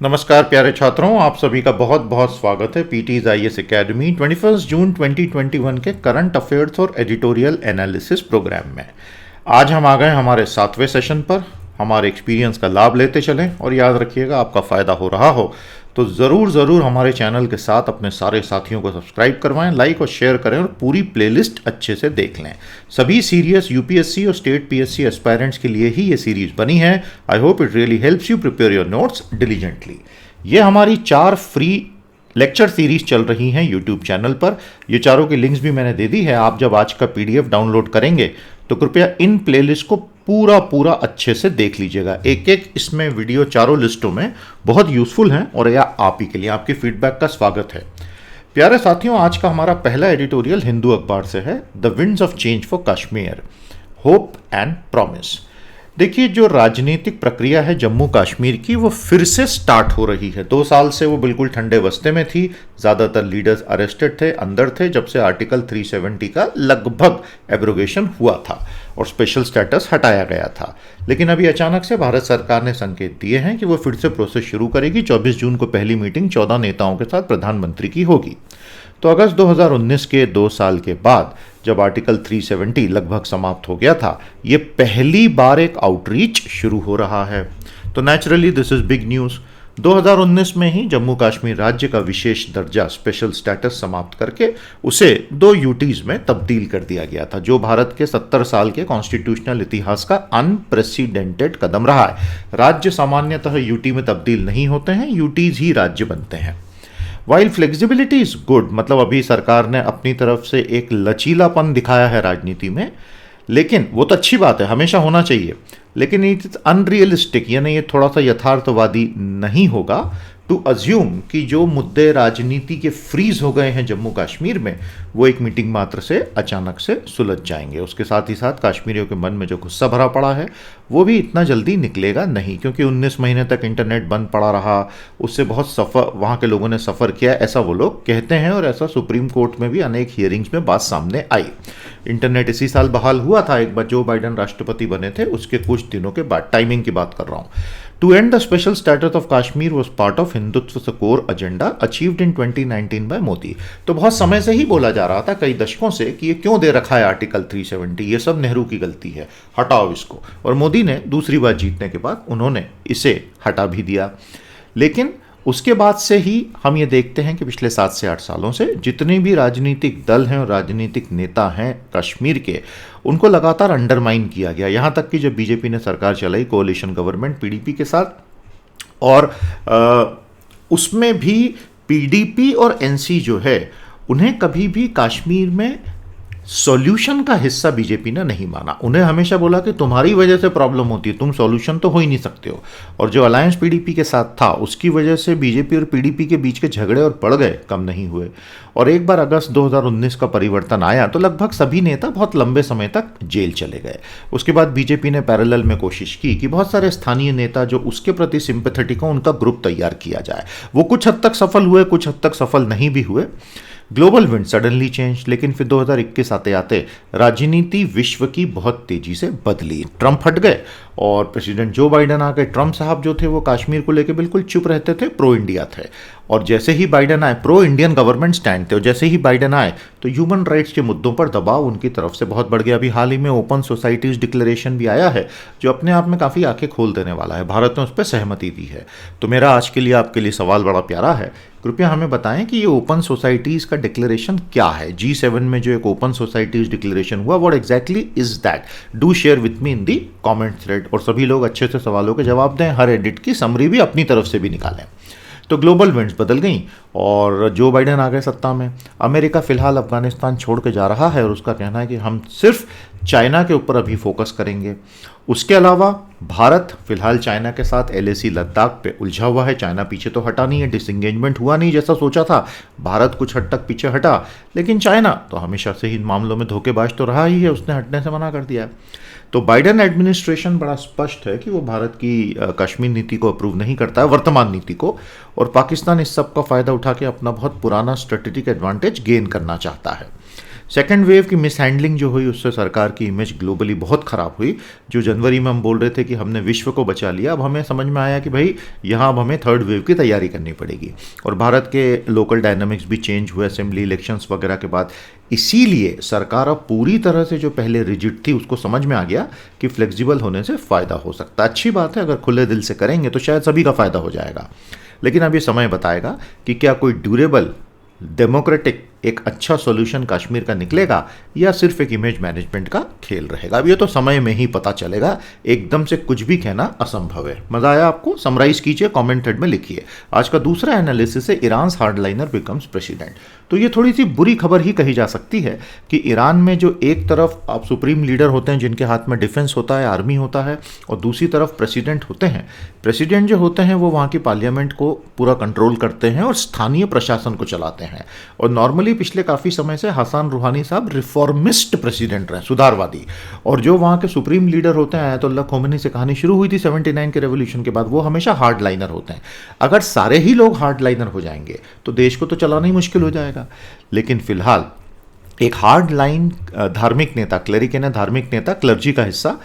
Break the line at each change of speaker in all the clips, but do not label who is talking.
नमस्कार प्यारे छात्रों, आप सभी का बहुत बहुत स्वागत है पीटीज आईएएस एकेडमी 21 जून 2021 के करंट अफेयर्स और एडिटोरियल एनालिसिस प्रोग्राम में। आज हम आ गए हमारे 7वें सेशन पर। हमारे एक्सपीरियंस का लाभ लेते चलें और याद रखिएगा, आपका फ़ायदा हो रहा हो तो ज़रूर हमारे चैनल के साथ अपने सारे साथियों को सब्सक्राइब करवाएं, लाइक और शेयर करें और पूरी प्लेलिस्ट अच्छे से देख लें। सभी सीरियस यूपीएससी और स्टेट पीएससी एस्पायरेंट्स के लिए ही ये सीरीज बनी है। I hope it really helps you prepare your notes diligently. ये हमारी 4 फ्री लेक्चर सीरीज चल रही हैं यूट्यूब चैनल पर। ये चारों की लिंक्स भी मैंने दे दी है। आप जब आज का पीडीएफ डाउनलोड करेंगे तो कृपया इन प्लेलिस्ट को पूरा अच्छे से देख लीजिएगा। एक एक इसमें वीडियो चारों लिस्टों में बहुत यूजफुल हैं और यह आप ही के लिए, आपके फीडबैक का स्वागत है। प्यारे साथियों, आज का हमारा पहला एडिटोरियल हिंदू अखबार से है, the winds of change for Kashmir, hope and promise. देखिए, जो राजनीतिक प्रक्रिया है जम्मू कश्मीर की, वो फिर से स्टार्ट हो रही है। 2 साल से वो बिल्कुल ठंडे बस्ते में थी। ज़्यादातर लीडर्स अरेस्टेड थे, अंदर थे, जब से आर्टिकल 370 का लगभग एब्रोगेशन हुआ था और स्पेशल स्टेटस हटाया गया था। लेकिन अभी अचानक से भारत सरकार ने संकेत दिए हैं कि वो फिर से प्रोसेस शुरू करेगी। 24 जून को पहली मीटिंग 14 नेताओं के साथ प्रधानमंत्री की होगी। तो अगस्त 2019 के 2 साल के बाद जब आर्टिकल 370 लगभग समाप्त हो गया था, ये पहली बार एक आउटरीच शुरू हो रहा है। तो naturally this is big news. 2019 में ही जम्मू कश्मीर राज्य का विशेष दर्जा, स्पेशल स्टेटस समाप्त करके उसे 2 यूटीज में तब्दील कर दिया गया था, जो भारत के 70 साल के कॉन्स्टिट्यूशनल इतिहास का अनप्रेसिडेंटेड कदम रहा है। राज्य सामान्यतः यूटी में तब्दील नहीं होते हैं, यूटीज ही राज्य बनते हैं। वाइल फ्लेक्सिबिलिटी इज गुड, मतलब अभी सरकार ने अपनी तरफ से एक लचीलापन दिखाया है राजनीति में, लेकिन वो तो अच्छी बात है, हमेशा होना चाहिए। लेकिन इट अनरियलिस्टिक, यानी ये थोड़ा सा यथार्थवादी नहीं होगा टू अज्यूम कि जो मुद्दे राजनीति के फ्रीज हो गए हैं जम्मू कश्मीर में, वो एक मीटिंग मात्र से अचानक से सुलझ जाएंगे। उसके साथ ही साथ कश्मीरियों के मन में जो गुस्सा भरा पड़ा है वो भी इतना जल्दी निकलेगा नहीं, क्योंकि 19 महीने तक इंटरनेट बंद पड़ा रहा। उससे बहुत सफ़र वहाँ के लोगों ने सफ़र किया, ऐसा वो लोग कहते हैं, और ऐसा सुप्रीम कोर्ट में भी अनेक हियरिंग्स में बात सामने आई। इंटरनेट इसी साल बहाल हुआ था, एक बार जो बाइडन राष्ट्रपति बने थे उसके कुछ दिनों के बाद, टाइमिंग की बात कर रहा हूँ। To end the special status of Kashmir was part of Hindutva core agenda achieved in 2019 by Modi. तो बहुत समय से ही बोला जा रहा था, कई दशकों से, कि ये क्यों दे रखा है आर्टिकल 370, ये सब नेहरू की गलती है, हटाओ इसको। और मोदी ने दूसरी बार जीतने के बाद उन्होंने इसे हटा भी दिया। लेकिन उसके बाद से ही हम ये देखते हैं कि पिछले 7 से 8 सालों से जितने भी राजनीतिक दल हैं और राजनीतिक नेता हैं कश्मीर के, उनको लगातार अंडरमाइन किया गया। यहाँ तक कि जब बीजेपी ने सरकार चलाई, कोalition गवर्नमेंट पीडीपी के साथ, और उसमें भी पीडीपी और एनसी जो है, उन्हें कभी भी कश्मीर में सॉल्यूशन का हिस्सा बीजेपी ने नहीं माना। उन्हें हमेशा बोला कि तुम्हारी वजह से प्रॉब्लम होती है, तुम सॉल्यूशन तो हो ही नहीं सकते हो। और जो अलायंस पीडीपी के साथ था, उसकी वजह से बीजेपी और पीडीपी के बीच के झगड़े और पड़ गए, कम नहीं हुए। और एक बार अगस्त 2019 का परिवर्तन आया तो लगभग सभी नेता बहुत लंबे समय तक जेल चले गए। उसके बाद बीजेपी ने पैरेलल में कोशिश की कि बहुत सारे स्थानीय नेता जो उसके प्रति सिंपैथेटिक हो, उनका ग्रुप तैयार किया जाए। वो कुछ हद तक सफल हुए, कुछ हद तक सफल नहीं भी हुए। ग्लोबल विंड सडनली चेंज, लेकिन फिर 2021 आते आते राजनीति विश्व की बहुत तेजी से बदली। ट्रंप हट गए और प्रेसिडेंट जो बाइडन आ गए। ट्रंप साहब जो थे वो कश्मीर को लेकर बिल्कुल चुप रहते थे, प्रो इंडिया थे। और जैसे ही बाइडन आए, प्रो इंडियन गवर्नमेंट स्टैंड थे, और जैसे ही बाइडन आए तो ह्यूमन राइट्स के मुद्दों पर दबाव उनकी तरफ से बहुत बढ़ गया। अभी हाल ही में ओपन सोसाइटीज डिक्लेरेशन भी आया है, जो अपने आप में काफ़ी आंखें खोल देने वाला है। भारत ने उस पर सहमति दी है। तो मेरा आज के लिए आपके लिए सवाल बड़ा प्यारा है, कृपया हमें बताएं कि ये ओपन सोसाइटीज़ का डिक्लेरेशन क्या है। G7 में जो एक ओपन सोसाइटीज़ डिक्लेरेशन हुआ, what exactly is that? Do share with me in the comment thread. और सभी लोग अच्छे से सवालों के जवाब दें, हर एडिट की समरी भी अपनी तरफ से भी निकालें। तो ग्लोबल विंड्स बदल गई और जो बाइडन आ गए सत्ता में। अमेरिका फिलहाल अफगानिस्तान छोड़ के जा रहा है और उसका कहना है कि हम सिर्फ चाइना के ऊपर अभी फोकस करेंगे। उसके अलावा भारत फिलहाल चाइना के साथ LAC लद्दाख पे उलझा हुआ है। चाइना पीछे तो हटा नहीं है, डिसएंगेजमेंट हुआ नहीं जैसा सोचा था। भारत कुछ हद तक पीछे हटा, लेकिन चाइना तो हमेशा से ही इन मामलों में धोखेबाज तो रहा ही है, उसने हटने से मना कर दिया है। तो बाइडन एडमिनिस्ट्रेशन बड़ा स्पष्ट है कि वो भारत की कश्मीर नीति को अप्रूव नहीं करता है, वर्तमान नीति को, और पाकिस्तान इस सब का फ़ायदा उठा के अपना बहुत पुराना स्ट्रेटेजिक एडवांटेज गेन करना चाहता है। सेकेंड वेव की मिसहैंडलिंग जो हुई उससे सरकार की इमेज ग्लोबली बहुत ख़राब हुई। जो जनवरी में हम बोल रहे थे कि हमने विश्व को बचा लिया, अब हमें समझ में आया कि भाई यहाँ अब हमें थर्ड वेव की तैयारी करनी पड़ेगी। और भारत के लोकल डायनामिक्स भी चेंज हुए असेंबली इलेक्शंस वगैरह के बाद। इसीलिए सरकार अब पूरी तरह से जो पहले रिजिड थी उसको समझ में आ गया कि फ्लेक्सिबल होने से फ़ायदा हो सकता है। अच्छी बात है, अगर खुले दिल से करेंगे तो शायद सभी का फ़ायदा हो जाएगा। लेकिन अब ये समय बताएगा कि क्या कोई ड्यूरेबल डेमोक्रेटिक एक अच्छा सॉल्यूशन कश्मीर का निकलेगा या सिर्फ एक इमेज मैनेजमेंट का खेल रहेगा। अब ये तो समय में ही पता चलेगा, एकदम से कुछ भी कहना असंभव है। मजा आया आपको? समराइज कीजिए, कमेंट थ्रेड में लिखिए। आज का दूसरा एनालिसिस है ईरान हार्डलाइनर बिकम्स प्रेसिडेंट। तो ये थोड़ी सी बुरी खबर ही कही जा सकती है कि ईरान में जो एक तरफ आप सुप्रीम लीडर होते हैं जिनके हाथ में डिफेंस होता है, आर्मी होता है, और दूसरी तरफ प्रेसिडेंट होते हैं। प्रेसिडेंट जो होते हैं वो वहाँ की पार्लियामेंट को पूरा कंट्रोल करते हैं और स्थानीय प्रशासन को चलाते हैं। और नॉर्मली पिछले काफ़ी समय से हसन रूहानी साहब रिफॉर्मिस्ट प्रेसिडेंट रहे, सुधारवादी। और जो वहाँ के सुप्रीम लीडर होते हैं, आयतुल्लाह खोमेनी से कहानी शुरू हुई थी 79 के रेवोल्यूशन के बाद, वो हमेशा हार्ड लाइनर होते हैं। अगर सारे ही लोग हार्ड लाइनर हो जाएंगे तो देश को तो चलाना ही मुश्किल हो जाएगा। लेकिन फिलहाल एक हार्ड लाइन धार्मिक नेता, क्लेरिकन है, धार्मिक नेता, क्लर्जी का हिस्सा,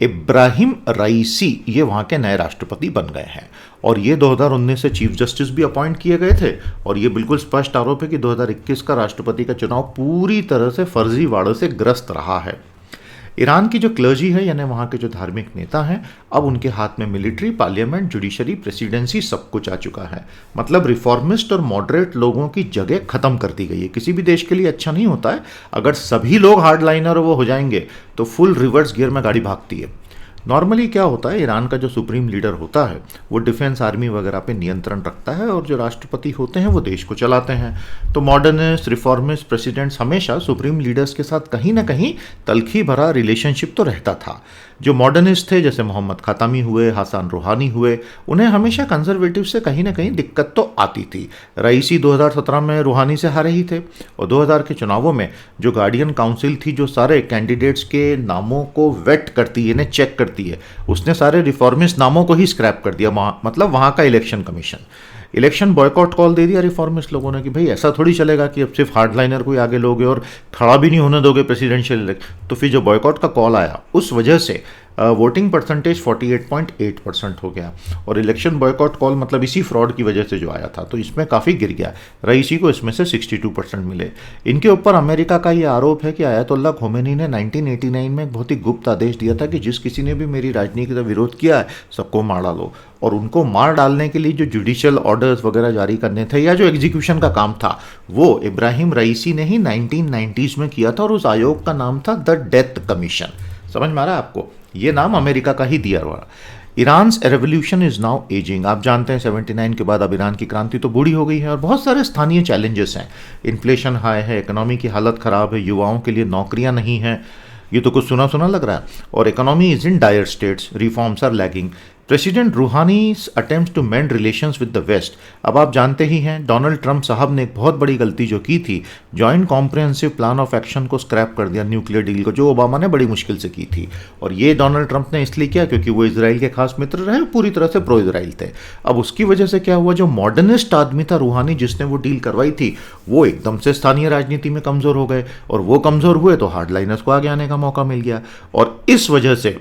इब्राहिम रईसी, ये वहाँ के नए राष्ट्रपति बन गए हैं। और ये 2019 से चीफ जस्टिस भी अपॉइंट किए गए थे। और ये बिल्कुल स्पष्ट आरोप है कि 2021 का राष्ट्रपति का चुनाव पूरी तरह से फर्जीवाड़ों से ग्रस्त रहा है। ईरान की जो क्लर्जी है, यानी वहाँ के जो धार्मिक नेता हैं, अब उनके हाथ में मिलिट्री, पार्लियामेंट, जुडिशरी, प्रेसिडेंसी सब कुछ आ चुका है। मतलब रिफॉर्मिस्ट और मॉडरेट लोगों की जगह खत्म कर दी गई है। किसी भी देश के लिए अच्छा नहीं होता है अगर सभी लोग हार्डलाइनर वो हो जाएंगे तो फुल रिवर्स गियर में गाड़ी भागती है। नॉर्मली क्या होता है, ईरान का जो सुप्रीम लीडर होता है वो डिफेंस, आर्मी वगैरह पे नियंत्रण रखता है और जो राष्ट्रपति होते हैं वो देश को चलाते हैं। तो मॉडर्निस्ट, रिफॉर्मिस्ट प्रेसिडेंट्स हमेशा सुप्रीम लीडर्स के साथ कहीं ना कहीं तलखी भरा रिलेशनशिप तो रहता था। जो मॉडर्निस्ट थे जैसे मोहम्मद खातामी हुए, हसन रूहानी हुए, उन्हें हमेशा कंजर्वेटिव से कहीं ना कहीं दिक्कत तो आती थी। रईसी 2017 में रूहानी से हारे ही थे। और 2000 के चुनावों में जो गार्डियन काउंसिल थी, जो सारे कैंडिडेट्स के नामों को वेट करती है, इन्हें चेक करती है, उसने सारे रिफॉर्मिस्ट नामों को ही स्क्रैप कर दिया। मतलब वहाँ का election commission, election boycott call दे दिया रिफॉर्मिस्ट लोगों ने कि भाई ऐसा थोड़ी चलेगा कि अब सिर्फ हार्डलाइनर को ही आगे लोगे और खड़ा भी नहीं होने दोगे प्रेसिडेंशियल इलेक्शन। तो फिर जो बॉयकॉट का कॉल आया उस वजह से वोटिंग परसेंटेज 48.8% हो गया। और इलेक्शन बॉयकॉट कॉल मतलब इसी फ्रॉड की वजह से जो आया था, तो इसमें काफ़ी गिर गया। रईसी को इसमें से 62% मिले। इनके ऊपर अमेरिका का ये आरोप है कि आयतुल्लाह खोमेनी ने 1989 में एक बहुत ही गुप्त आदेश दिया था कि जिस किसी ने भी मेरी राजनीति का विरोध किया है सबको मार डालो। और उनको मार डालने के लिए जो जुडिशियल ऑर्डर्स वगैरह जारी करने थे या जो एग्जीक्यूशन का काम था वो इब्राहिम रईसी ने ही 1990s में किया था। और उस आयोग का नाम था द डेथ कमीशन। समझ में आ रहा है आपको? ये नाम अमेरिका का ही दिया हुआ। Iran revolution is now ageing. आप जानते हैं 79 के बाद अब ईरान की क्रांति तो बूढ़ी हो गई है और बहुत सारे स्थानीय चैलेंजेस हैं। इन्फ्लेशन हाई है, इकोनॉमी की हालत ख़राब है, युवाओं के लिए नौकरियां नहीं हैं। ये तो कुछ सुना सुना लग रहा है। और economy is in dire states, reforms are lagging. President Rouhani's attempt to mend relations with the west. अब आप जानते ही हैं डोनाल्ड ट्रंप साहब ने एक बहुत बड़ी गलती जो की थी, joint comprehensive plan of action को स्क्रैप कर दिया, न्यूक्लियर डील को, जो ओबामा ने बड़ी मुश्किल से की थी। और ये डोनाल्ड ट्रंप ने इसलिए किया क्योंकि वो इजराइल के खास मित्र रहे, पूरी तरह से प्रो इजराइल थे। अब उसकी वजह से क्या हुआ, जो मॉडर्निस्ट आदमी था रूहानी जिसने वो डील करवाई थी, वो एकदम से स्थानीय राजनीति में कमज़ोर हो गए। और वो कमज़ोर हुए तो हार्डलाइनर्स को आगे आने का मौका मिल गया। और इस वजह से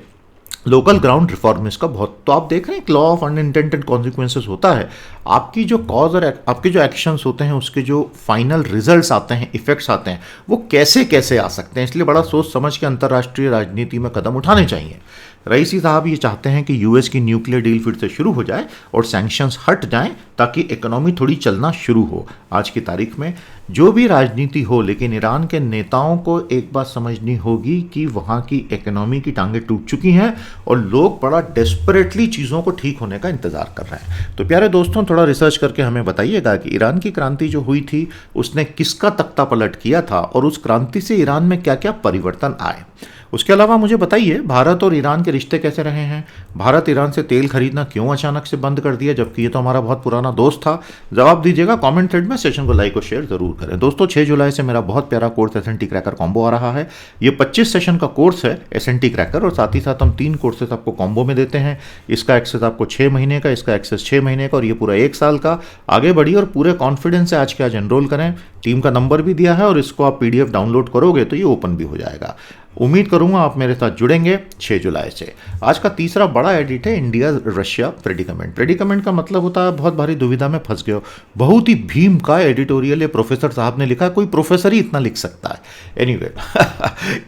लोकल ग्राउंड रिफॉर्मिस्ट का बहुत, तो आप देख रहे हैं लॉ ऑफ अनइंटेंडेड कॉन्सिक्वेंसेस होता है। आपकी जो कॉज और आपके जो एक्शंस होते हैं उसके जो फाइनल रिजल्ट्स आते हैं, इफेक्ट्स आते हैं, वो कैसे कैसे आ सकते हैं। इसलिए बड़ा सोच समझ के अंतर्राष्ट्रीय राजनीति में कदम उठाने चाहिए। रईसी साहब ये चाहते हैं कि यूएस की न्यूक्लियर डील फिर से शुरू हो जाए और सैंक्शंस हट जाएं ताकि इकोनॉमी थोड़ी चलना शुरू हो। आज की तारीख में जो भी राजनीति हो, लेकिन ईरान के नेताओं को एक बात समझनी होगी कि वहाँ की इकोनॉमी की टांगें टूट चुकी हैं और लोग बड़ा डेस्परेटली चीज़ों को ठीक होने का इंतज़ार कर रहे हैं। तो प्यारे दोस्तों, थोड़ा रिसर्च करके हमें बताइएगा कि ईरान की क्रांति जो हुई थी उसने किसका तख्ता पलट किया था और उस क्रांति से ईरान में क्या क्या परिवर्तन आए। उसके अलावा मुझे बताइए भारत और ईरान के रिश्ते कैसे रहे हैं। भारत ईरान से तेल खरीदना क्यों अचानक से बंद कर दिया, जबकि ये तो हमारा बहुत पुराना अपना दोस्त था। जवाब दीजिएगा कमेंट थ्रेड में, सेशन को लाइक और शेयर जरूर करें। दोस्तों 6 जुलाई से मेरा बहुत प्यारा कोर्स एसएनटी क्रैकर कॉम्बो आ रहा है। ये 25 सेशन का कोर्स है एसएनटी क्रैकर, और साथ ही साथ हम 3 कोर्सेज आपको कॉम्बो में देते हैं। इसका एक्सेस आपको 6 महीने का, इसका एक्सेस 6 महीने का और ये पूरा 1 साल का। आगे बढ़िए और पूरे कॉन्फिडेंस से आज के आज एनरोल करें। टीम का नंबर भी दिया है और इसको आप पीडीएफ डाउनलोड करोगे तो ये ओपन भी हो जाएगा। उम्मीद करूंगा आप मेरे साथ जुड़ेंगे 6 जुलाई से। आज का तीसरा बड़ा एडिट है इंडिया रशिया प्रेडिकमेंट। प्रेडिकमेंट का मतलब होता है बहुत भारी दुविधा में फंस गए हो। बहुत ही भीम का एडिटोरियल ये प्रोफेसर साहब ने लिखा, कोई प्रोफेसर ही इतना लिख सकता है। एनीवे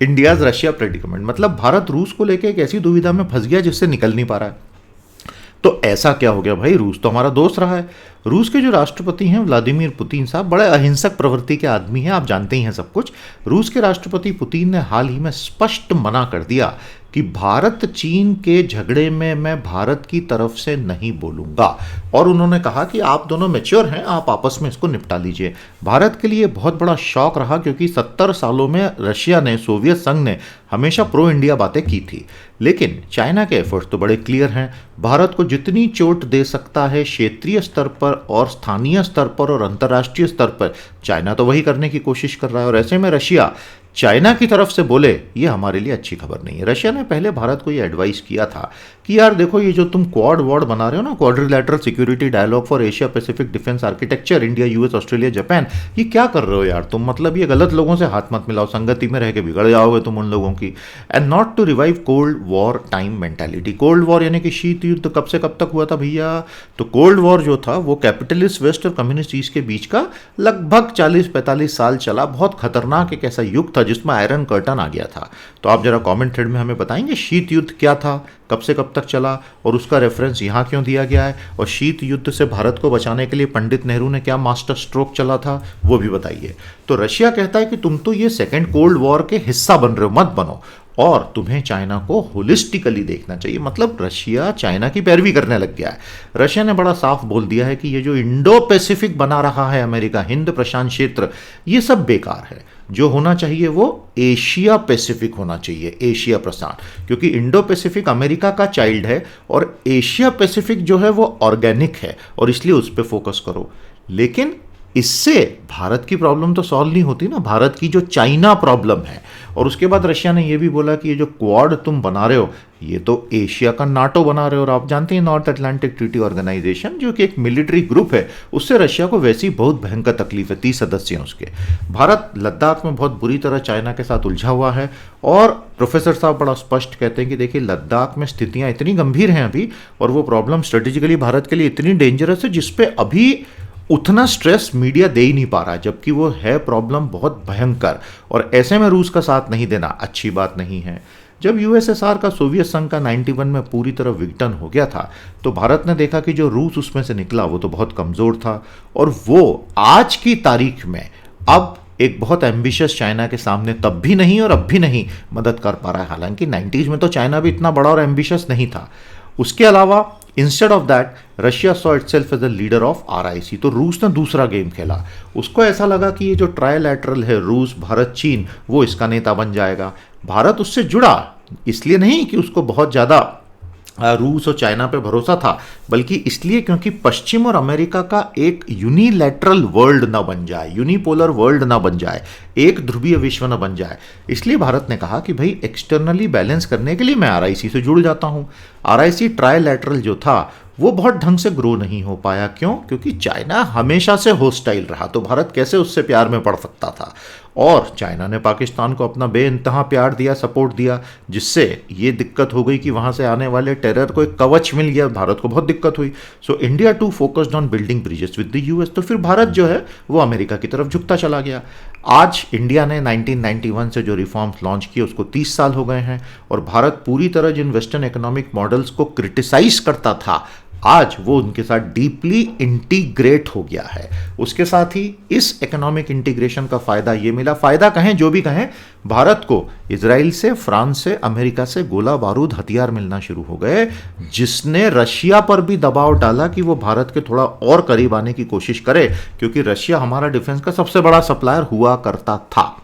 इंडिया रशिया प्रेडिकमेंट मतलब भारत रूस को लेकर एक ऐसी दुविधा में फंस गया जिससे निकल नहीं पा रहा है। तो ऐसा क्या हो गया भाई, रूस तो हमारा दोस्त रहा है। रूस के जो राष्ट्रपति हैं व्लादिमीर पुतिन साहब बड़े अहिंसक प्रवृत्ति के आदमी हैं, आप जानते ही हैं सब कुछ। रूस के राष्ट्रपति पुतिन ने हाल ही में स्पष्ट मना कर दिया कि भारत चीन के झगड़े में मैं भारत की तरफ से नहीं बोलूंगा, और उन्होंने कहा कि आप दोनों मैच्योर हैं, आप आपस में इसको निपटा लीजिए। भारत के लिए बहुत बड़ा शॉक रहा क्योंकि 70 सालों में रशिया ने, सोवियत संघ ने हमेशा प्रो इंडिया बातें की थी, लेकिन चाइना के एफर्ट्स तो बड़े क्लियर हैं। भारत को जितनी चोट दे सकता है क्षेत्रीय स्तर पर और स्थानीय स्तर पर और अंतर्राष्ट्रीय स्तर पर, चाइना तो वही करने की कोशिश कर रहा है। और ऐसे में रशिया चाइना की तरफ से बोले ये हमारे लिए अच्छी खबर नहीं है। रशिया ने पहले भारत को ये एडवाइस किया था कि यार देखो, ये जो तुम क्वाड वॉर्ड बना रहे हो ना, quadrilateral security dialogue for Asia Pacific defence architecture, India US Australia Japan, ये क्या कर रहे हो यार तुम? मतलब ये गलत लोगों से हाथ मत मिलाओ, संगति में रह के बिगड़ जाओगे तुम उन लोगों की। And not to revive cold war time mentality. Cold war यानी कि शीत युद्ध कब से कब तक हुआ था भैया? तो कोल्ड वॉर जो था वो कैपिटलिस्ट वेस्ट और कम्युनिस्ट ईस्ट के बीच का लगभग 40-45 साल चला। बहुत खतरनाक एक ऐसा युग था जिसमें आयरन कर्टन आ गया था। तो आप जरा कमेंट थ्रेड में हमें बताएंगे शीत युद्ध क्या था, कब से कब तक चला और उसका रेफरेंस यहाँ क्यों दिया गया है, और शीत युद्ध से भारत को बचाने के लिए पंडित नेहरू ने क्या मास्टर स्ट्रोक चला था वो भी बताइए। तो रशिया कहता है कि तुम तो ये सेकेंड कोल्ड वॉर के हिस्सा बन रहे हो, मत बनो, और तुम्हें चाइना को होलिस्टिकली देखना चाहिए। मतलब रशिया चाइना की पैरवी करने लग गया है। रशिया ने बड़ा साफ बोल दिया है कि ये जो इंडो पैसिफिक बना रहा है अमेरिका, हिंद प्रशांत क्षेत्र, ये सब बेकार है। जो होना चाहिए वो एशिया पैसिफिक होना चाहिए, एशिया प्रशांत, क्योंकि इंडो पैसिफिक अमेरिका का चाइल्ड है और एशिया पैसिफिक जो है वो ऑर्गेनिक है, और इसलिए उस पर फोकस करो। लेकिन इससे भारत की प्रॉब्लम तो सॉल्व नहीं होती ना, भारत की जो चाइना प्रॉब्लम है। और उसके बाद रशिया ने यह भी बोला कि ये जो क्वाड तुम बना रहे हो ये तो एशिया का नाटो बना रहे हो, और आप जानते हैं नॉर्थ अटलांटिक ट्रीटी ऑर्गेनाइजेशन जो कि एक मिलिट्री ग्रुप है, उससे रशिया को वैसे ही बहुत भयंकर तकलीफ है, 30 सदस्य हैं उसके। भारत लद्दाख में बहुत बुरी तरह चाइना के साथ उलझा हुआ है, और प्रोफेसर साहब बड़ा स्पष्ट कहते हैं कि देखिए लद्दाख में स्थितियां इतनी गंभीर हैं अभी, और वो प्रॉब्लम स्ट्रेटेजिकली भारत के लिए इतनी डेंजरस है जिसपे अभी उतना स्ट्रेस मीडिया दे ही नहीं पा रहा है, जबकि वो है प्रॉब्लम बहुत भयंकर। और ऐसे में रूस का साथ नहीं देना अच्छी बात नहीं है। जब यूएसएसआर का, सोवियत संघ का 91 में पूरी तरह विघटन हो गया था, तो भारत ने देखा कि जो रूस उसमें से निकला वो तो बहुत कमज़ोर था, और वो आज की तारीख में अब एक बहुत एम्बिशियस चाइना के सामने तब भी नहीं और अब भी नहीं मदद कर पा रहा है। हालांकि 90s में तो चाइना भी इतना बड़ा और एम्बिशियस नहीं था। उसके अलावा instead of that Russia saw itself as the leader of RIC. तो रूस ने दूसरा गेम खेला। उसको ऐसा लगा कि ये जो ट्रायलैटरल है रूस भारत चीन, वो इसका नेता बन जाएगा। भारत उससे जुड़ा इसलिए नहीं कि उसको बहुत ज़्यादा रूस और चाइना पे भरोसा था, बल्कि इसलिए क्योंकि पश्चिम और अमेरिका का एक यूनिलैटरल वर्ल्ड ना बन जाए, यूनिपोलर वर्ल्ड ना बन जाए, एक ध्रुवीय विश्व ना बन जाए। इसलिए भारत ने कहा कि भाई एक्सटर्नली बैलेंस करने के लिए मैं आरआईसी से जुड़ जाता हूँ। आरआईसी ट्रायलैटरल जो था वो बहुत ढंग से ग्रो नहीं हो पाया। क्यों? क्योंकि चाइना हमेशा से होस्टाइल रहा, तो भारत कैसे उससे प्यार में पड़ सकता था। और चाइना ने पाकिस्तान को अपना बेइंतहा प्यार दिया, सपोर्ट दिया, जिससे ये दिक्कत हो गई कि वहाँ से आने वाले टेरर को एक कवच मिल गया, भारत को बहुत दिक्कत हुई। So India too focused on building bridges with the US. तो फिर भारत जो है वो अमेरिका की तरफ झुकता चला गया। आज इंडिया ने 1991 से जो रिफॉर्म्स लॉन्च किए उसको 30 साल हो गए हैं, और भारत पूरी तरह जिन वेस्टर्न इकोनॉमिक मॉडल्स को क्रिटिसाइज करता था, आज वो उनके साथ डीपली इंटीग्रेट हो गया है। उसके साथ ही इस इकोनॉमिक इंटीग्रेशन का फायदा ये मिला, फायदा कहें जो भी कहें, भारत को इजराइल से, फ्रांस से, अमेरिका से गोला बारूद हथियार मिलना शुरू हो गए, जिसने रशिया पर भी दबाव डाला कि वो भारत के थोड़ा और करीब आने की कोशिश करे, क्योंकि रशिया हमारा डिफेंस का सबसे बड़ा सप्लायर हुआ करता था।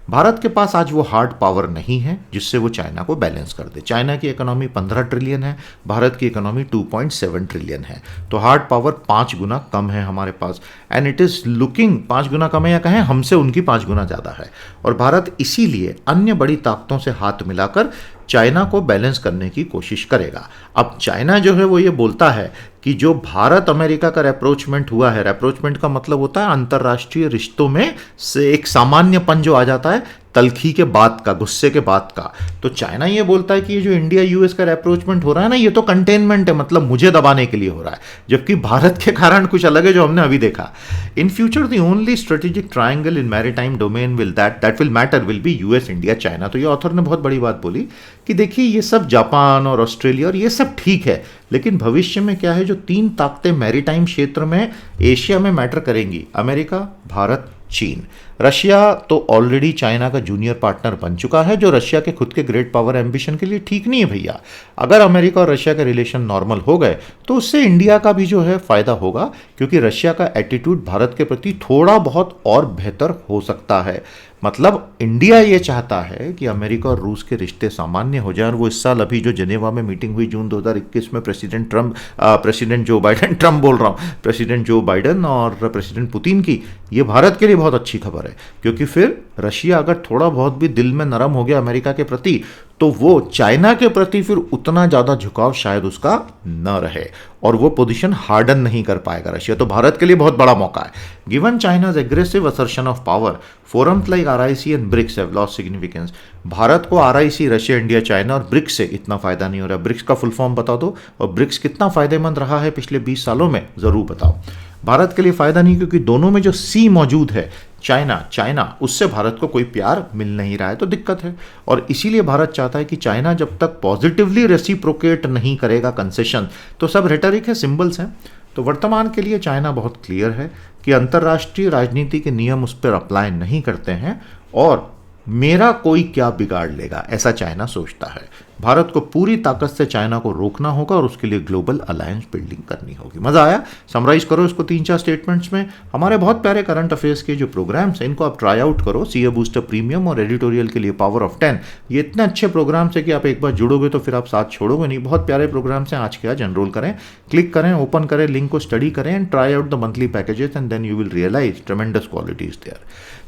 भारत के पास आज वो हार्ड पावर नहीं है जिससे वो चाइना को बैलेंस कर दे। चाइना की इकोनॉमी 15 ट्रिलियन है, भारत की इकोनॉमी 2.7 ट्रिलियन है, तो हार्ड पावर 5 गुना कम है हमारे पास। एंड इट इज़ लुकिंग 5 गुना कम है, या कहें हमसे उनकी 5 गुना ज़्यादा है। और भारत इसीलिए अन्य बड़ी ताकतों से हाथ मिलाकर चाइना को बैलेंस करने की कोशिश करेगा। अब चाइना जो है वो ये बोलता है कि जो भारत अमेरिका का रैप्रोचमेंट हुआ है, रैप्रोचमेंट का मतलब होता है अंतर्राष्ट्रीय रिश्तों में से एक सामान्यपन जो आ जाता है तलखी के बाद का, गुस्से के बाद का। तो चाइना ये बोलता है कि ये जो इंडिया यूएस का अप्रोचमेंट हो रहा है ना, ये तो कंटेनमेंट है, मतलब मुझे दबाने के लिए हो रहा है, जबकि भारत के कारण कुछ अलग है जो हमने अभी देखा। In future the only strategic triangle in maritime domain will that will matter will be US India China. तो ये ऑथर ने बहुत बड़ी बात बोली कि देखिए ये सब जापान और ऑस्ट्रेलिया और ये सब ठीक है, लेकिन भविष्य में क्या है, जो 3 ताकतें मैरीटाइम क्षेत्र में एशिया में मैटर करेंगी, अमेरिका, भारत, चीन। रशिया तो ऑलरेडी चाइना का जूनियर पार्टनर बन चुका है, जो रशिया के खुद के ग्रेट पावर एम्बिशन के लिए ठीक नहीं है भैया। अगर अमेरिका और रशिया के रिलेशन नॉर्मल हो गए तो उससे इंडिया का भी जो है फायदा होगा, क्योंकि रशिया का एटीट्यूड भारत के प्रति थोड़ा बहुत और बेहतर हो सकता है। मतलब इंडिया ये चाहता है कि अमेरिका और रूस के रिश्ते सामान्य हो जाए। और वो इस साल अभी जो जेनेवा में मीटिंग हुई जून 2021 में प्रेसिडेंट जो बाइडन और प्रेसिडेंट पुतिन की, ये भारत के लिए बहुत अच्छी खबर है, क्योंकि फिर रशिया अगर थोड़ा बहुत भी दिल में नरम हो गया अमेरिका के प्रति, तो वो चाइना के प्रति फिर उतना ज़्यादा झुकाव शायद उसका न रहे और वो पोजीशन हार्डन नहीं कर पाएगा रशिया। तो भारत के लिए बहुत बड़ा मौका है। Given China's aggressive assertion of power, forums like RIC and BRICS have lost significance. Bharat को आरआईसी, रशिया, इंडिया, चाइना और ब्रिक्स से इतना फायदा नहीं हो रहा। ब्रिक्स का फुल फॉर्म बता दो, और ब्रिक्स कितना फायदेमंद रहा है पिछले 20 सालों में, जरूर बताओ। भारत के लिए फायदा नहीं, क्योंकि दोनों में जो सी मौजूद है, चाइना, उससे भारत को कोई प्यार मिल नहीं रहा है, तो दिक्कत है। और इसीलिए भारत चाहता है कि चाइना जब तक पॉजिटिवली रेसिप्रोकेट नहीं करेगा कंसेशन, तो सब रेटरिक है, सिंबल्स हैं। तो वर्तमान के लिए चाइना बहुत क्लियर है कि अंतर्राष्ट्रीय राजनीति के नियम उस पर अप्लाई नहीं करते हैं और मेरा कोई क्या बिगाड़ लेगा, ऐसा चाइना सोचता है। भारत को पूरी ताकत से चाइना को रोकना होगा और उसके लिए ग्लोबल अलायंस बिल्डिंग करनी होगी। मजा आया? समराइज करो इसको 3-4 स्टेटमेंट्स में। हमारे बहुत प्यारे करंट अफेयर्स के जो प्रोग्राम्स हैं, इनको आप ट्राई आउट करो। सीए बूस्टर प्रीमियम और एडिटोरियल के लिए पावर ऑफ 10, ये इतने अच्छे प्रोग्राम्स है कि आप एक बार जुड़ोगे तो फिर आप साथ छोड़ोगे नहीं। बहुत प्यारे प्रोग्राम्स हैं। आज के आज एनरोल करें, क्लिक करें, ओपन करें, लिंक को स्टडी करें and try out the monthly packages and then you will realise tremendous quality is there.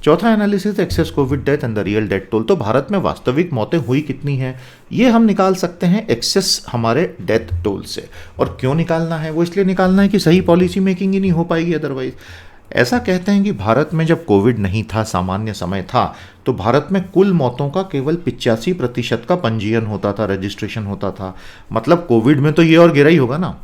चौथा analysis, excess covid death and the real death toll. तो भारत में वास्तविक मौतें हुई कितनी हैं, ये हम निकाल सकते हैं एक्सेस हमारे डेथ टोल से। और क्यों निकालना है? वो इसलिए निकालना है कि सही पॉलिसी मेकिंग ही नहीं हो पाएगी अदरवाइज। ऐसा कहते हैं कि भारत में जब कोविड नहीं था, सामान्य समय था, तो भारत में कुल मौतों का केवल 85% का पंजीयन होता था, रजिस्ट्रेशन होता था। मतलब कोविड में तो ये और गिरा ही होगा ना।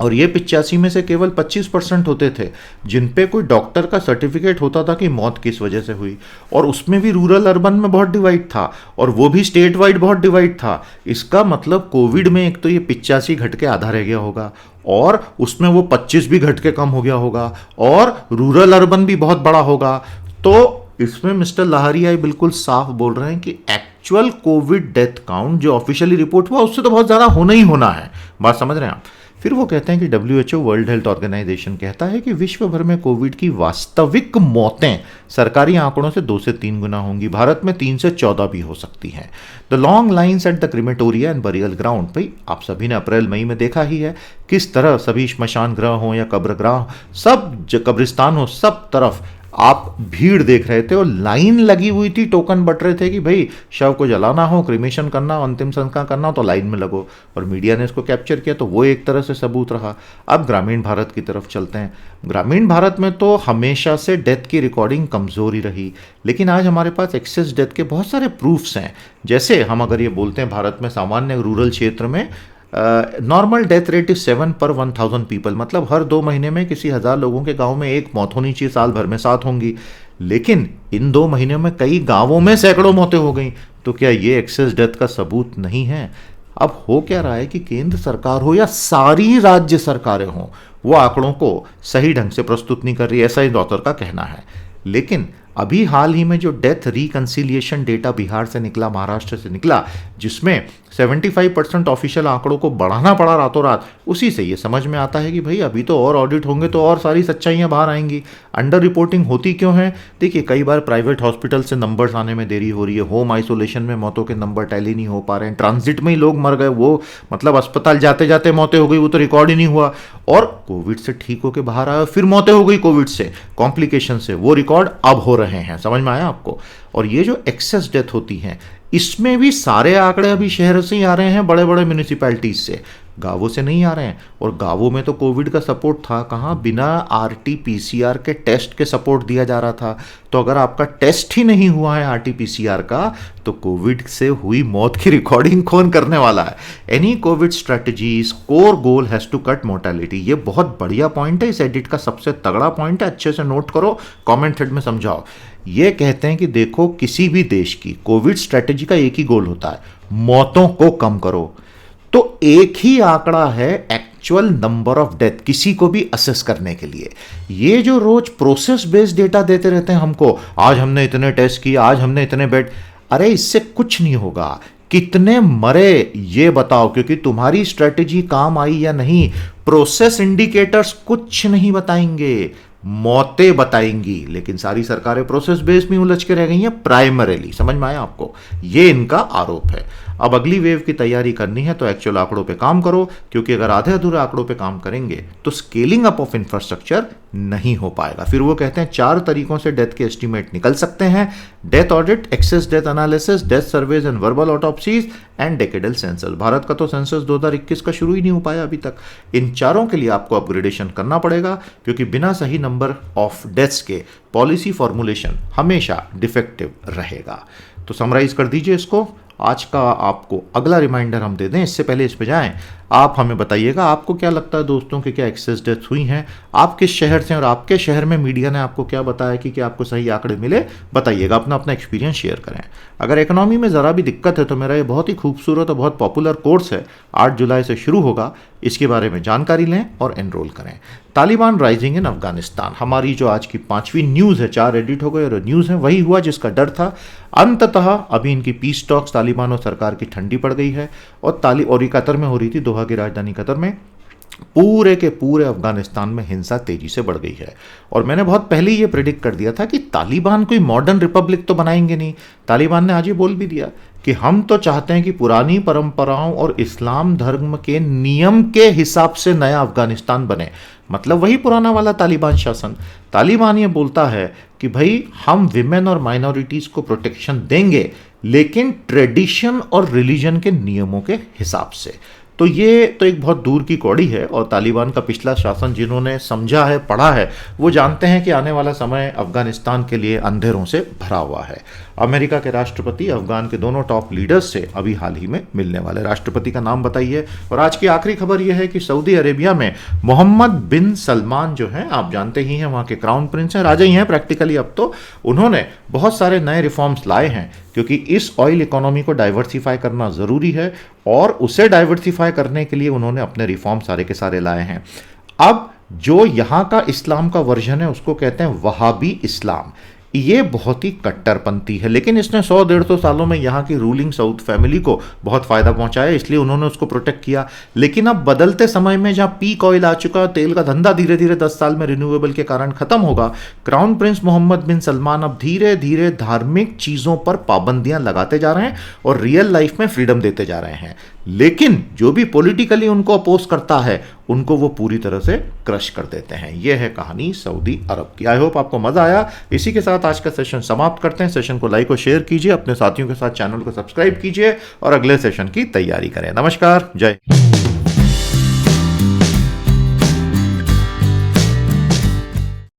और ये 85 में से केवल 25% होते थे जिन पे कोई डॉक्टर का सर्टिफिकेट होता था कि मौत किस वजह से हुई। और उसमें भी रूरल अर्बन में बहुत डिवाइड था, और वो भी स्टेट वाइड बहुत डिवाइड था। इसका मतलब कोविड में एक तो ये 85 घट के आधा रह गया होगा, और उसमें वो 25 भी घट के कम हो गया होगा, और रूरल अर्बन भी बहुत बड़ा होगा। तो इसमें मिस्टर लहरिया बिल्कुल साफ बोल रहे हैं कि एक्चुअल कोविड डेथ काउंट जो ऑफिशियली रिपोर्ट हुआ उससे तो बहुत ज़्यादा होना ही होना है। बात समझ रहे हैं आप? फिर वो कहते हैं कि WHO, वर्ल्ड हेल्थ ऑर्गेनाइजेशन, कहता है कि विश्व भर में कोविड की वास्तविक मौतें सरकारी आंकड़ों से 2 से 3 गुना होंगी। भारत में 3 से 14 भी हो सकती हैं। The long lines at the crematoria and burial ground, भाई आप सभी ने अप्रैल मई में देखा ही है किस तरह सभी श्मशान गृह हो या कब्रगृह, सब कब्रिस्तान हो, सब तरफ आप भीड़ देख रहे थे और लाइन लगी हुई थी, टोकन बट रहे थे कि भाई शव को जलाना हो, क्रिमेशन करना हो, अंतिम संस्कार करना हो तो लाइन में लगो। और मीडिया ने इसको कैप्चर किया, तो वो एक तरह से सबूत रहा। अब ग्रामीण भारत की तरफ चलते हैं। ग्रामीण भारत में तो हमेशा से डेथ की रिकॉर्डिंग कमज़ोर ही रही, लेकिन आज हमारे पास एक्सेस डेथ के बहुत सारे प्रूफ्स हैं। जैसे हम अगर ये बोलते हैं भारत में सामान्य रूरल क्षेत्र में नॉर्मल डेथ रेट इज 7 पर 1000 पीपल, मतलब हर 2 महीने में किसी 1000 लोगों के गांव में एक मौत होनी चाहिए, साल भर में 7 होंगी। लेकिन इन 2 महीनों में कई गांवों में सैकड़ों मौतें हो गई। तो क्या ये एक्सेस डेथ का सबूत नहीं है? अब हो क्या रहा है कि केंद्र सरकार हो या सारी राज्य सरकारें हों, वो आंकड़ों को सही ढंग से प्रस्तुत नहीं कर रही, ऐसा इस ऑथर का कहना है। लेकिन अभी हाल ही में जो डेथ रिकंसिलिएशन डेटा बिहार से निकला, महाराष्ट्र से निकला, जिसमें 75% ऑफिशियल आंकड़ों को बढ़ाना पड़ा रातों रात, उसी से ये समझ में आता है कि भाई अभी तो और ऑडिट होंगे तो और सारी सच्चाइयां बाहर आएंगी। अंडर रिपोर्टिंग होती क्यों है? देखिए, कई बार प्राइवेट हॉस्पिटल से नंबर्स आने में देरी हो रही है, होम आइसोलेशन में मौतों के नंबर टैली नहीं हो पा रहे हैं, ट्रांजिट में ही लोग मर गए, वो मतलब अस्पताल जाते जाते मौतें हो गई, वो तो रिकॉर्ड ही नहीं हुआ, और कोविड से ठीक होकर बाहर आया फिर मौतें हो गई कोविड से, कॉम्प्लिकेशन से, वो रिकॉर्ड अब हो रहे हैं। समझ में आया आपको? और ये जो एक्सेस डेथ होती हैं, इसमें भी सारे आंकड़े अभी शहर से ही आ रहे हैं, बड़े बड़े म्यूनिसिपैलिटीज से, गांवों से नहीं आ रहे हैं। और गांवों में तो कोविड का सपोर्ट था कहाँ? बिना RT-PCR के टेस्ट के सपोर्ट दिया जा रहा था। तो अगर आपका टेस्ट ही नहीं हुआ है RT-PCR का, तो कोविड से हुई मौत की रिकॉर्डिंग कौन करने वाला है? Any COVID strategy's core goal has to cut mortality. ये बहुत बढ़िया पॉइंट है, इस एडिट का सबसे तगड़ा पॉइंट है, अच्छे से नोट करो, कॉमेंट थ्रेड में समझाओ। ये कहते हैं कि देखो, किसी भी देश की कोविड स्ट्रेटजी का एक ही गोल होता है, मौतों को कम करो। तो एक ही आंकड़ा है एक्चुअल नंबर ऑफ डेथ किसी को भी असेस करने के लिए। ये जो रोज प्रोसेस बेस्ड डेटा देते रहते हैं हमको, आज हमने इतने टेस्ट किए, आज हमने इतने बेड, अरे इससे कुछ नहीं होगा। कितने मरे ये बताओ, क्योंकि तुम्हारी स्ट्रेटेजी काम आई या नहीं। प्रोसेस इंडिकेटर्स कुछ नहीं बताएंगे, मौतें बताएंगी। लेकिन सारी सरकारें प्रोसेस बेस्ड में उलझ के रह गई हैं प्राइमरीली। समझ में आया आपको? ये इनका आरोप है। अब अगली वेव की तैयारी करनी है तो एक्चुअल आंकड़ों पे काम करो, क्योंकि अगर आधे अधूरे आंकड़ों पे काम करेंगे तो स्केलिंग अप ऑफ इंफ्रास्ट्रक्चर नहीं हो पाएगा। फिर वो कहते हैं 4 तरीकों से डेथ के एस्टीमेट निकल सकते हैं: death audit, excess death analysis, death surveys and verbal autopsies and decadal census. Bharat का तो सेंसस 2021 का शुरू ही नहीं हो पाया अभी तक। इन चारों के लिए आपको अपग्रेडेशन करना पड़ेगा, क्योंकि बिना सही नंबर ऑफ डेथ्स के पॉलिसी फॉर्मुलेशन हमेशा डिफेक्टिव रहेगा। तो समराइज कर दीजिए इसको। आज का आपको अगला रिमाइंडर हम दे दें, इससे पहले इस पे जाएं, आप हमें बताइएगा आपको क्या लगता है दोस्तों कि क्या एक्सेस डेथ हुई हैं, आप किस शहर से, और आपके शहर में मीडिया ने आपको क्या बताया कि क्या आपको सही आंकड़े मिले? बताइएगा, अपना अपना एक्सपीरियंस शेयर करें। अगर इकोनॉमी में ज़रा भी दिक्कत है तो मेरा ये बहुत ही खूबसूरत और बहुत पॉपुलर कोर्स है, 8 जुलाई से शुरू होगा, इसके बारे में जानकारी लें और एनरोल करें। तालिबान राइजिंग इन अफगानिस्तान, हमारी जो आज की 5वीं न्यूज़ है, 4 एडिट हो गए और न्यूज़ है, वही हुआ जिसका डर था। अंततः अभी इनकी पीस टॉक्स तालिबान और सरकार की ठंडी पड़ गई है, और ये कतर में हो रही थी, दोहा की राजधानी कतर में। पूरे के पूरे अफगानिस्तान में हिंसा तेजी से बढ़ गई है। और मैंने बहुत पहले ये प्रेडिक्ट कर दिया था कि तालिबान कोई मॉडर्न रिपब्लिक तो बनाएंगे नहीं। तालिबान ने आज ये बोल भी दिया कि हम तो चाहते हैं कि पुरानी परंपराओं और इस्लाम धर्म के नियम के हिसाब से नया अफगानिस्तान बने। मतलब वही पुराना वाला तालिबान शासन। तालिबान ये बोलता है कि भाई हम विमेन और माइनॉरिटीज़ को प्रोटेक्शन देंगे, लेकिन ट्रेडिशन और रिलीजन के नियमों के हिसाब से। तो ये तो एक बहुत दूर की कौड़ी है, और तालिबान का पिछला शासन जिन्होंने समझा है, पढ़ा है, वो जानते हैं कि आने वाला समय अफगानिस्तान के लिए अंधेरों से भरा हुआ है। अमेरिका के राष्ट्रपति अफगान के दोनों टॉप लीडर्स से अभी हाल ही में मिलने वाले। राष्ट्रपति का नाम बताइए। और आज की आखिरी खबर यह है कि सऊदी अरेबिया में मोहम्मद बिन सलमान जो हैं, आप जानते ही हैं, वहाँ के क्राउन प्रिंस हैं, राजा ही हैं प्रैक्टिकली अब तो। उन्होंने बहुत सारे नए रिफॉर्म्स लाए हैं, क्योंकि इस ऑयल इकोनॉमी को डाइवर्सिफाई करना ज़रूरी है, और उसे डाइवर्सिफाई करने के लिए उन्होंने अपने रिफॉर्म सारे के सारे लाए हैं। अब जो यहाँ का इस्लाम का वर्जन है उसको कहते हैं वहाबी इस्लाम। ये बहुत ही कट्टरपंथी है, लेकिन इसने 100-150 सालों में यहाँ की रूलिंग साउथ फैमिली को बहुत फ़ायदा पहुँचाया, इसलिए उन्होंने उसको प्रोटेक्ट किया। लेकिन अब बदलते समय में जहाँ पीक ऑयल आ चुका, तेल का धंधा धीरे धीरे 10 साल में रिन्यूएबल के कारण खत्म होगा, क्राउन प्रिंस मोहम्मद बिन सलमान अब धीरे धीरे धार्मिक चीज़ों पर पाबंदियाँ लगाते जा रहे हैं और रियल लाइफ में फ्रीडम देते जा रहे हैं। लेकिन जो भी पॉलिटिकली उनको अपोज करता है, उनको वो पूरी तरह से क्रश कर देते हैं। यह है कहानी सऊदी अरब की। आई होप आपको मजा आया। इसी के साथ आज का सेशन समाप्त करते हैं। सेशन को लाइक और शेयर कीजिए, अपने साथियों के साथ चैनल को सब्सक्राइब कीजिए और अगले सेशन की तैयारी करें। नमस्कार, जय।